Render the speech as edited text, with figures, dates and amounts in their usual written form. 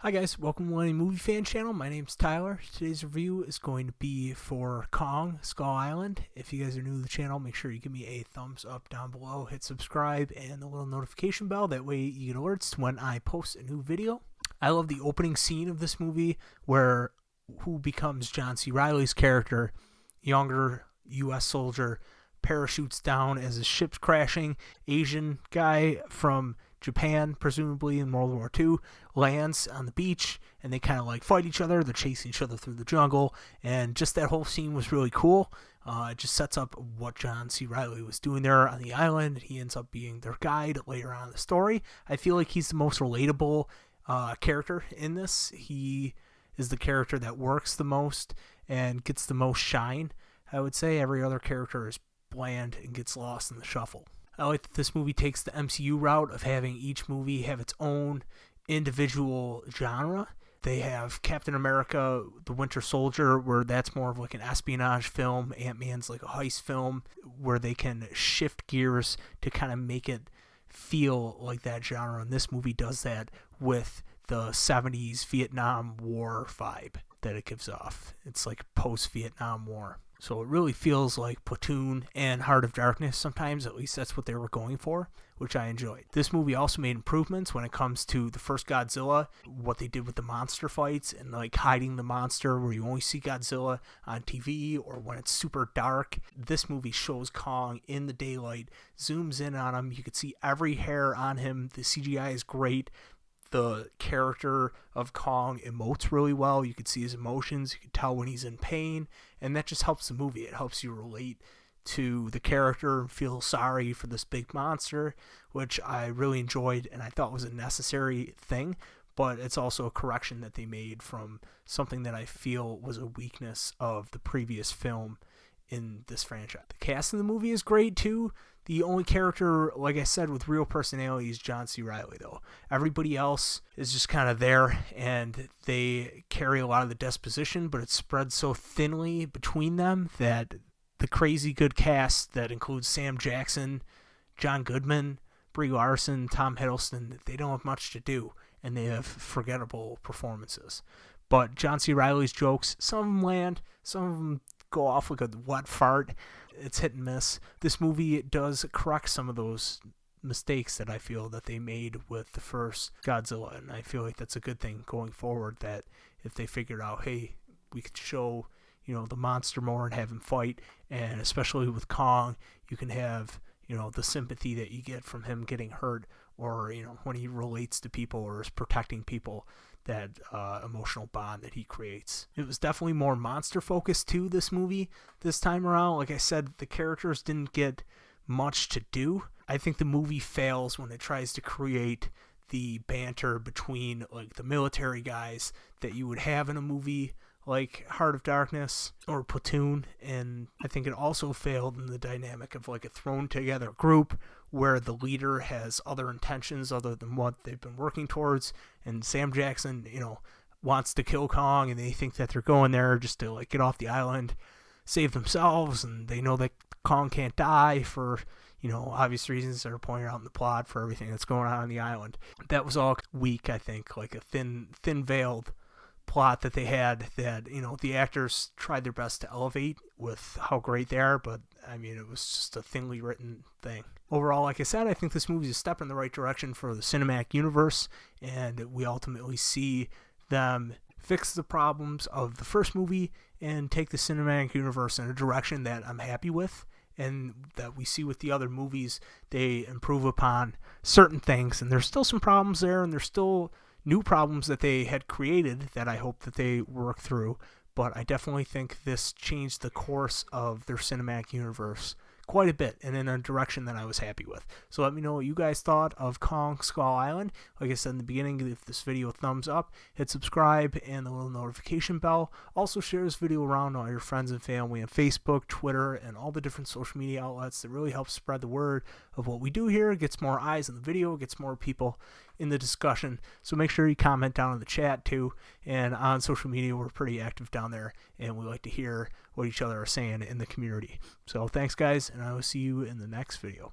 Hi guys, welcome to Millennium Movie Fan Channel. My name's Tyler. Today's review is going to be for Kong Skull Island. If you guys are new to the channel, make sure you give me a thumbs up down below, hit subscribe, and the little notification bell. That way you get alerts when I post a new video. I love the opening scene of this movie where who becomes John C. Reilly's character, younger U.S. soldier, parachutes down as his ship's crashing. Asian guy from Japan, presumably in World War II, lands on the beach and they kind of like fight each other. They're chasing each other through the jungle, and just that whole scene was really cool. It just sets up what John C. Reilly was doing there on the island. He ends up being their guide later on in the story. I feel like he's the most relatable character in this. He is the character that works the most and gets the most shine. I would say every other character is bland and gets lost in the shuffle. I like that this movie takes the MCU route of having each movie have its own individual genre. They have Captain America, The Winter Soldier, where that's more of like an espionage film. Ant-Man's like a heist film, where they can shift gears to kind of make it feel like that genre. And this movie does that with the 70s Vietnam War vibe that it gives off. It's like post-Vietnam War. So it really feels like Platoon and Heart of Darkness sometimes. At least that's what they were going for, which I enjoyed. This movie also made improvements when it comes to the first Godzilla, what they did with the monster fights and like hiding the monster where you only see Godzilla on TV or when it's super dark. This movie shows Kong in the daylight, zooms in on him. You could see every hair on him. The CGI is great. The character of Kong emotes really well. You could see his emotions. You could tell when he's in pain, and that just helps the movie. It helps you relate to the character and feel sorry for this big monster, which I really enjoyed and I thought was a necessary thing, but it's also a correction that they made from something that I feel was a weakness of the previous film in this franchise. The cast in the movie is great too. The only character, like I said, with real personality is John C. Reilly, though. Everybody else is just kind of there, and they carry a lot of the disposition, but it's spread so thinly between them that the crazy good cast that includes Sam Jackson, John Goodman, Brie Larson, Tom Hiddleston, they don't have much to do, and they have forgettable performances. But John C. Reilly's jokes, some of them land, some of them go off like a wet fart. It's hit and miss. This movie does correct some of those mistakes that I feel that they made with the first Godzilla, and I feel like that's a good thing going forward, that if they figured out, hey, we could show, the monster more and have him fight, and especially with Kong, you can have, the sympathy that you get from him getting hurt, or, when he relates to people or is protecting people, that emotional bond that he creates. It was definitely more monster focused too, this movie, this time around. Like I said, the characters didn't get much to do. I think the movie fails when it tries to create the banter between like the military guys that you would have in a movie like Heart of Darkness or Platoon, and I think it also failed in the dynamic of like a thrown together group where the leader has other intentions other than what they've been working towards, and Sam Jackson, wants to kill Kong, and they think that they're going there just to like get off the island, save themselves, and they know that Kong can't die for obvious reasons that are pointed out in the plot for everything that's going on the island. That was all weak, I think, like a thin veiled plot that they had that the actors tried their best to elevate with how great they are, but I mean it was just a thinly written thing. Overall, like I said, I think this movie is a step in the right direction for the cinematic universe, and we ultimately see them fix the problems of the first movie and take the cinematic universe in a direction that I'm happy with, and that we see with the other movies. They improve upon certain things, and there's still some problems there, and there's still new problems that they had created that I hope that they work through, but I definitely think this changed the course of their cinematic universe quite a bit and in a direction that I was happy with. So let me know what you guys thought of Kong Skull Island. Like I said in the beginning, give this video a thumbs up, hit subscribe and the little notification bell. Also share this video around to all your friends and family on Facebook, Twitter, and all the different social media outlets. That really helps spread the word of what we do here. It gets more eyes on the video, gets more people in the discussion. So make sure you comment down in the chat too, and on social media we're pretty active down there, and we like to hear what each other are saying in the community. So thanks guys, and I will see you in the next video.